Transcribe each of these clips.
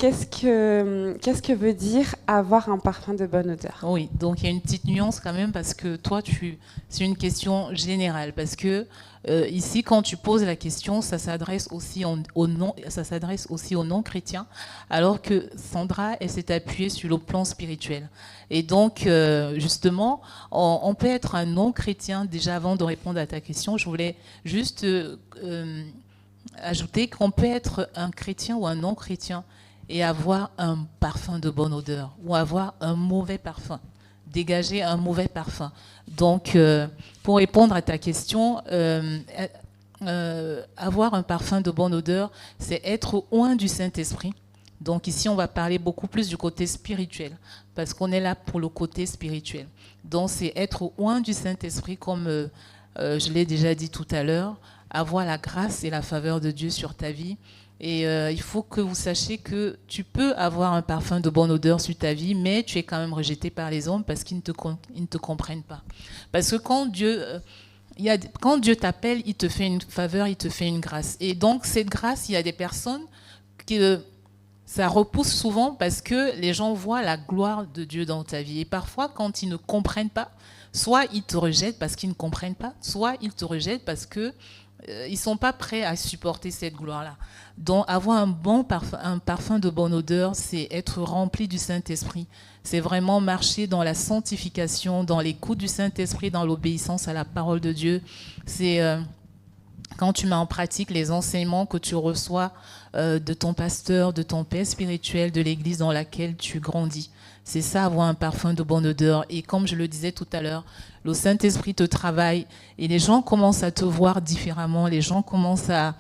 qu'est-ce que veut dire avoir un parfum de bonne odeur? Oui, donc il y a une petite nuance quand même parce que toi, c'est une question générale parce que ici, quand tu poses la question, ça s'adresse aussi aux non-chrétiens, alors que Sandra, elle s'est appuyée sur le plan spirituel. Et donc, justement, on peut être un non-chrétien. Déjà, avant de répondre à ta question, je voulais juste ajouter qu'on peut être un chrétien ou un non-chrétien et avoir un parfum de bonne odeur ou avoir un mauvais parfum, dégager un mauvais parfum. Donc, pour répondre à ta question, avoir un parfum de bonne odeur, c'est être oint du Saint-Esprit. Donc ici, on va parler beaucoup plus du côté spirituel, parce qu'on est là pour le côté spirituel. Donc c'est être oint du Saint-Esprit, comme je l'ai déjà dit tout à l'heure, avoir la grâce et la faveur de Dieu sur ta vie. Et il faut que vous sachiez que tu peux avoir un parfum de bonne odeur sur ta vie, mais tu es quand même rejeté par les hommes parce qu'ils ne te comprennent pas. Parce que quand Dieu t'appelle, il te fait une faveur, il te fait une grâce. Et donc cette grâce, il y a des personnes qui... ça repousse souvent parce que les gens voient la gloire de Dieu dans ta vie. Et parfois, quand ils ne comprennent pas, soit ils te rejettent parce qu'ils ne comprennent pas, soit ils te rejettent parce que ils ne sont pas prêts à supporter cette gloire-là. Donc, avoir un parfum de bonne odeur, c'est être rempli du Saint-Esprit. C'est vraiment marcher dans la sanctification, dans l'écoute du Saint-Esprit, dans l'obéissance à la parole de Dieu. C'est quand tu mets en pratique les enseignements que tu reçois de ton pasteur, de ton père spirituel, de l'église dans laquelle tu grandis. C'est ça, avoir un parfum de bonne odeur. Et comme je le disais tout à l'heure, le Saint-Esprit te travaille et les gens commencent à te voir différemment. Les gens commencent à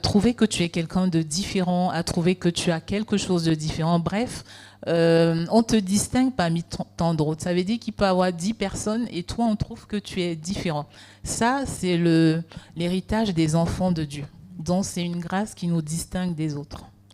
trouver que tu es quelqu'un de différent, à trouver que tu as quelque chose de différent. Bref, on te distingue parmi tant d'autres. Ça veut dire qu'il peut y avoir 10 personnes et toi, on trouve que tu es différent. Ça, c'est l'héritage des enfants de Dieu. Donc, c'est une grâce qui nous distingue des autres.